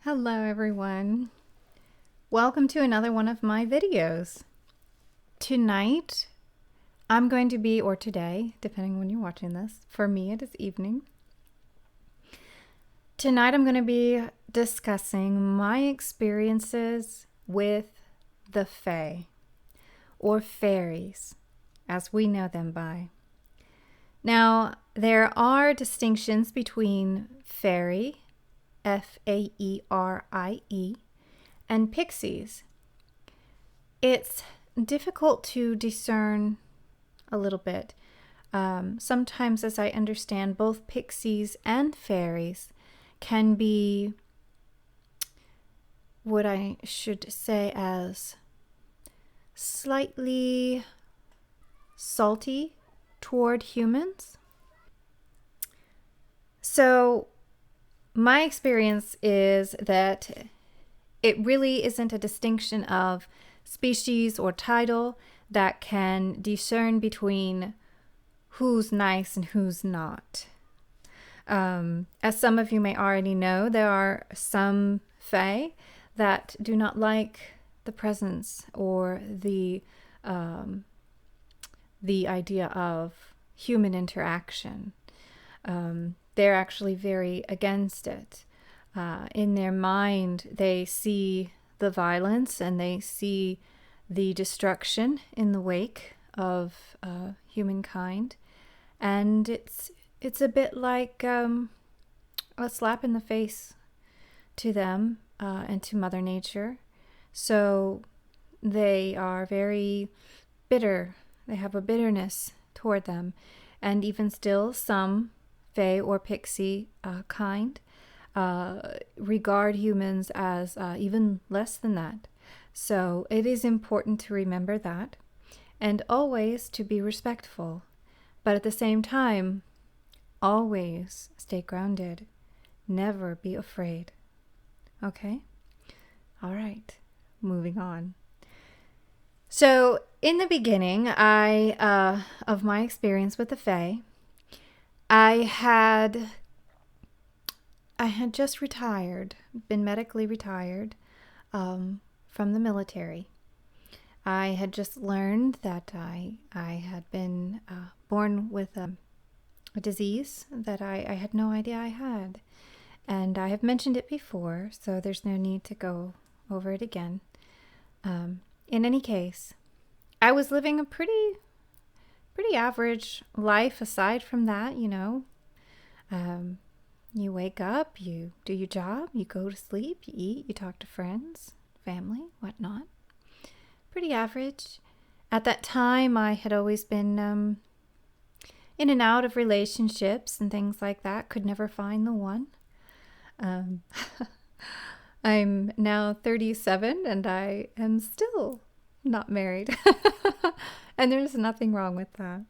Hello everyone. Welcome to another one of my videos. Tonight I'm going to be, or today, depending on when you're watching this, for me it is evening. Tonight I'm going to be discussing my experiences with the Fae, or Fairies, as we know them by. Now, there are distinctions between fairy, F-A-E-R-I-E, and pixies. It's difficult to discern a little bit. Sometimes, as I understand, both pixies and fairies can be what I should say as slightly salty toward humans. So my experience is that it really isn't a distinction of species or title that can discern between who's nice and who's not. As some of you may already know, there are some Fae that do not like the presence or the idea of human interaction. They're actually very against it. In their mind, they see the violence and they see the destruction in the wake of humankind, and it's a bit like a slap in the face to them and to Mother Nature. So they are very bitter. They have a bitterness toward them, and even still, some Fae or Pixie kind regard humans as even less than that. So it is important to remember that and always to be respectful. But at the same time, always stay grounded. Never be afraid. Okay? All right. Moving on. So in the beginning, of my experience with the Fae, I had just retired, been medically retired from the military. I had just learned that I had been born with a disease that I had no idea I had. And I have mentioned it before, so there's no need to go over it again. In any case, I was living a pretty average life aside from that, you know. You wake up, you do your job, you go to sleep, you eat, you talk to friends, family, whatnot. Pretty average. At that time, I had always been in and out of relationships and things like that. Could never find the one. I'm now 37 and I am still not married. And there's nothing wrong with that.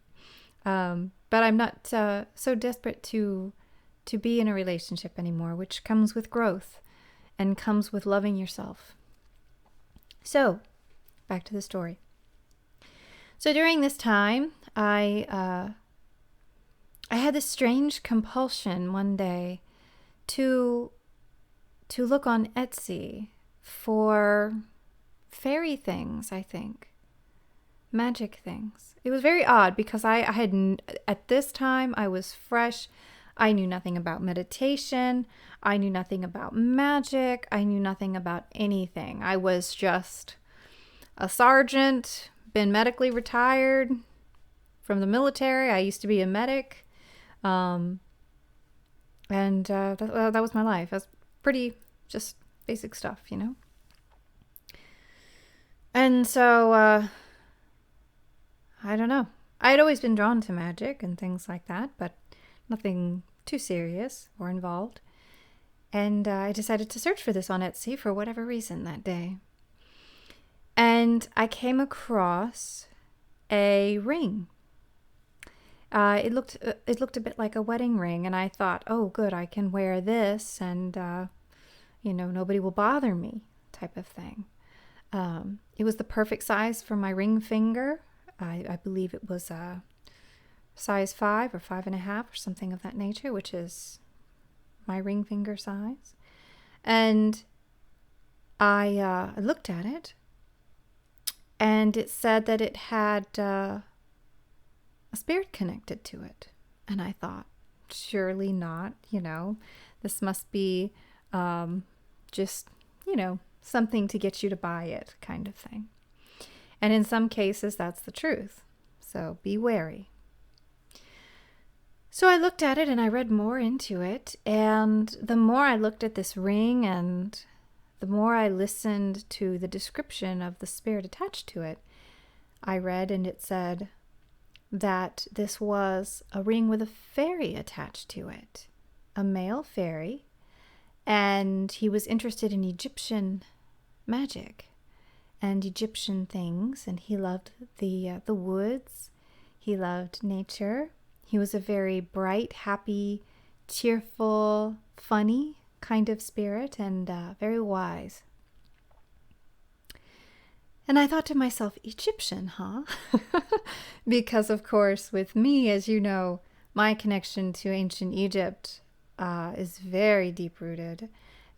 But I'm not so desperate to be in a relationship anymore, which comes with growth and comes with loving yourself. So, back to the story. So during this time, I had this strange compulsion one day to look on Etsy for fairy things, I think. Magic things. It was very odd because I had, at this time, I was fresh. I knew nothing about meditation. I knew nothing about magic. I knew nothing about anything. I was just a sergeant, been medically retired from the military. I used to be a medic. And that was my life. It was pretty just basic stuff, you know? And so, I don't know. I'd always been drawn to magic and things like that, but nothing too serious or involved. And I decided to search for this on Etsy for whatever reason that day. And I came across a ring. It looked a bit like a wedding ring, and I thought, oh, good, I can wear this, and nobody will bother me, type of thing. It was the perfect size for my ring finger. I believe it was size 5 or 5.5 or something of that nature, which is my ring finger size. And I looked at it, and it said that it had a spirit connected to it. And I thought, surely not, this must be just, something to get you to buy it kind of thing. And in some cases, that's the truth. So be wary. So I looked at it and I read more into it. And the more I looked at this ring and the more I listened to the description of the spirit attached to it, I read and it said that this was a ring with a fairy attached to it, a male fairy, and he was interested in Egyptian magic and Egyptian things, and he loved the woods. He loved nature. He was a very bright, happy, cheerful, funny kind of spirit, and very wise. And I thought to myself, Egyptian, huh? Because, of course, with me, as you know, my connection to ancient Egypt is very deep-rooted.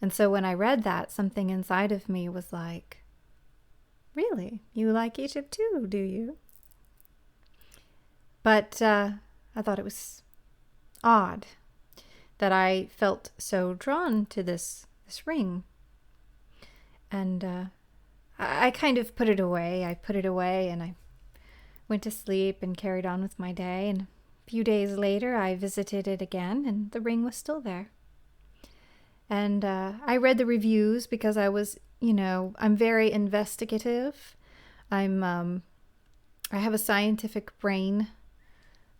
And so when I read that, something inside of me was like, really? You like Egypt too, do you? But I thought it was odd that I felt so drawn to this ring. And I kind of put it away. I put it away and I went to sleep and carried on with my day. And a few days later, I visited it again and the ring was still there. And I read the reviews because I was, I'm very investigative. I have a scientific brain,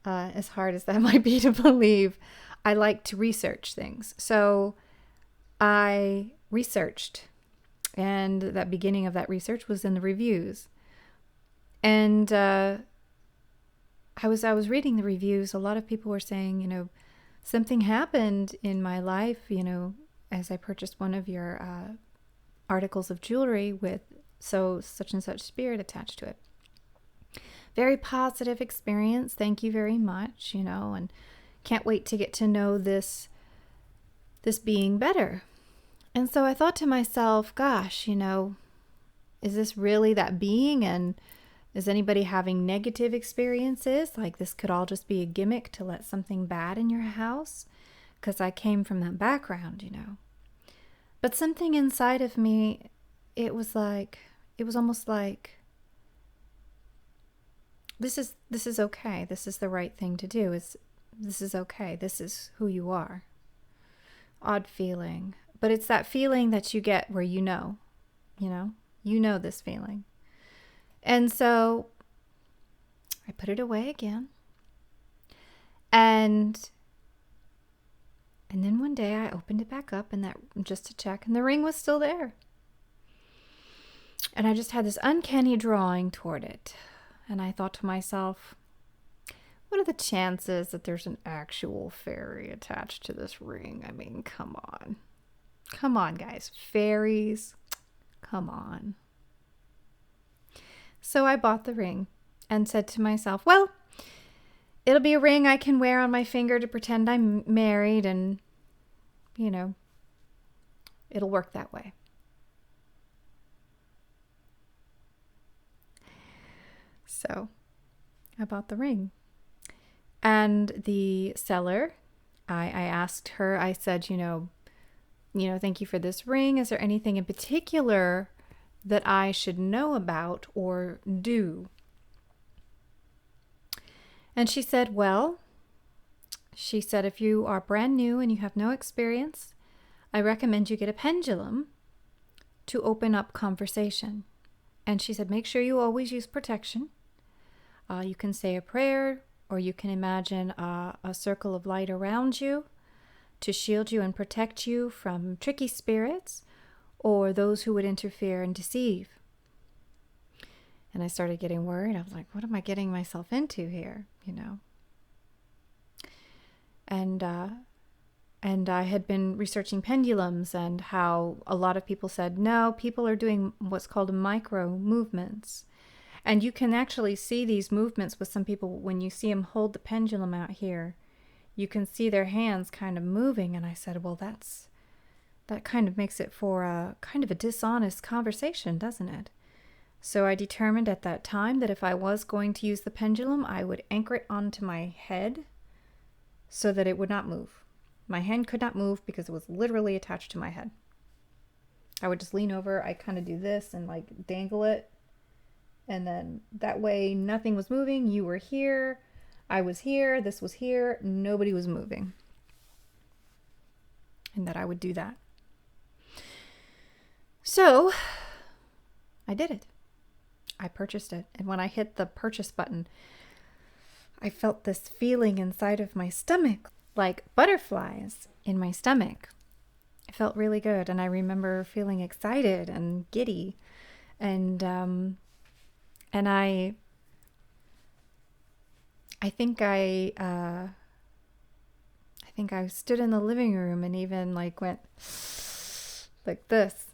as hard as that might be to believe. I like to research things. So I researched, and that beginning of that research was in the reviews. And I was reading the reviews. A lot of people were saying, something happened in my life, as I purchased one of your articles of jewelry with such and such spirit attached to it. Very positive experience. Thank you very much, and can't wait to get to know this being better. And so I thought to myself, gosh, is this really that being? And is anybody having negative experiences? Like this could all just be a gimmick to let something bad in your house? Because I came from that background, But something inside of me, it was almost like, this is okay. This is the right thing to do. This is okay. This is who you are. Odd feeling. But it's that feeling that you get where you know this feeling. And so I put it away again. And then one day I opened it back up just to check, and the ring was still there. And I just had this uncanny drawing toward it. And I thought to myself, what are the chances that there's an actual fairy attached to this ring? I mean, come on. Come on, guys. Fairies. Come on. So I bought the ring and said to myself, well, it'll be a ring I can wear on my finger to pretend I'm married and, it'll work that way. So I bought the ring. And the seller, I asked her, I said, thank you for this ring. Is there anything in particular that I should know about or do? And she said, if you are brand new and you have no experience, I recommend you get a pendulum to open up conversation. And she said, make sure you always use protection. You can say a prayer, or you can imagine a circle of light around you to shield you and protect you from tricky spirits or those who would interfere and deceive. And I started getting worried. I was like, what am I getting myself into here? And I had been researching pendulums and how a lot of people said, no, people are doing what's called micro movements. And you can actually see these movements with some people. When you see them hold the pendulum out here, you can see their hands kind of moving. And I said, well, that's that kind of makes it for a kind of a dishonest conversation, doesn't it? So I determined at that time that if I was going to use the pendulum, I would anchor it onto my head so that it would not move. My hand could not move because it was literally attached to my head. I would just lean over, I kind of do this and like dangle it. And then that way nothing was moving. You were here, I was here, this was here, nobody was moving. And that I would do that. So I did it. I purchased it. And when I hit the purchase button, I felt this feeling inside of my stomach, like butterflies in my stomach. It felt really good. And I remember feeling excited and giddy. And I think I stood in the living room and even like went like this.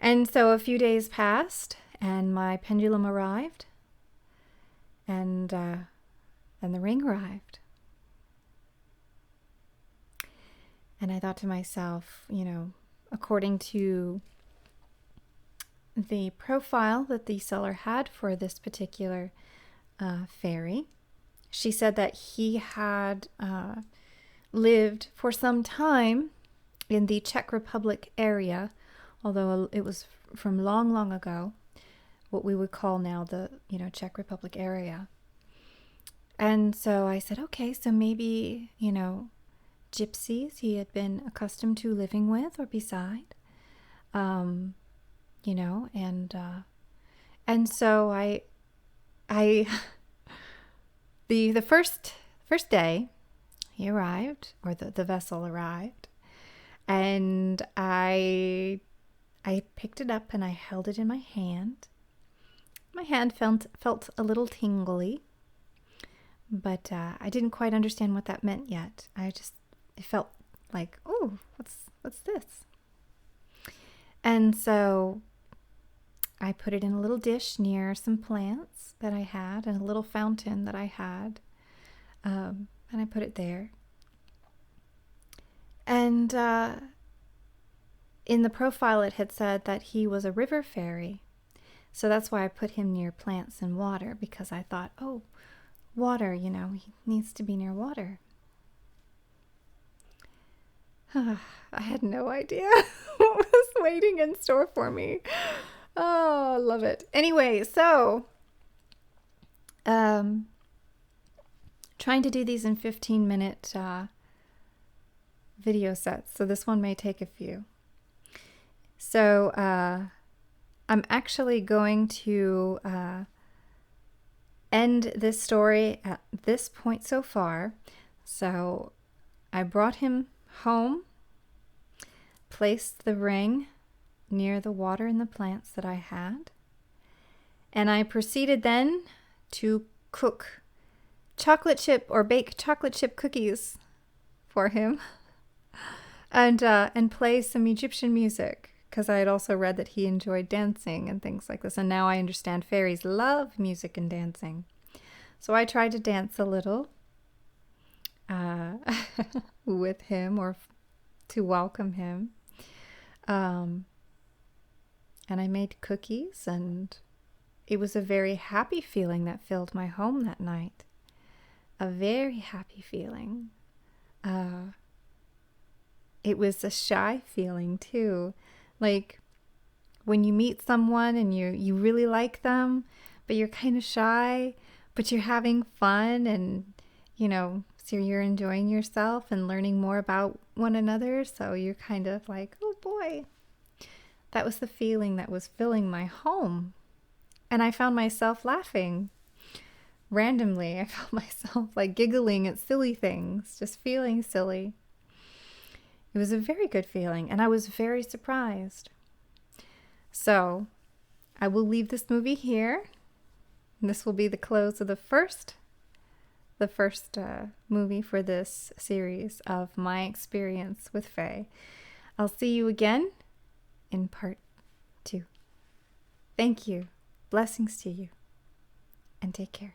And so a few days passed and my pendulum arrived and the ring arrived. And I thought to myself, you know, according to the profile that the seller had for this particular fairy, she said that he had lived for some time in the Czech Republic area, although it was from long, long ago, what we would call now the, Czech Republic area. And so I said, okay, so maybe, gypsies he had been accustomed to living with or beside, and so I the first day he arrived, or the vessel arrived, and I picked it up and I held it in my hand. My hand felt a little tingly, but I didn't quite understand what that meant yet. It felt like, oh, what's this? And so I put it in a little dish near some plants that I had and a little fountain that I had, and I put it there. And in the profile, it had said that he was a river fairy. So that's why I put him near plants and water, because I thought, oh, water, he needs to be near water. I had no idea what was waiting in store for me. Oh, love it. Anyway, so trying to do these in 15-minute video sets. So this one may take a few. So I'm actually going to end this story at this point so far. So I brought him home, placed the ring near the water and the plants that I had, and I proceeded then to cook chocolate chip or bake chocolate chip cookies for him and play some Egyptian music, because I had also read that he enjoyed dancing and things like this, and now I understand fairies love music and dancing. So I tried to dance a little with him, or to welcome him. And I made cookies, and it was a very happy feeling that filled my home that night. A very happy feeling. It was a shy feeling too. Like when you meet someone and you really like them, but you're kind of shy, but you're having fun, and so you're enjoying yourself and learning more about one another. So you're kind of like, oh boy. That was the feeling that was filling my home. And I found myself laughing randomly. I felt myself like giggling at silly things, just feeling silly. It was a very good feeling, and I was very surprised. So I will leave this movie here. And this will be the close of the first movie for this series of my experience with Fae. I'll see you again in part 2. Thank you. Blessings to you. And take care.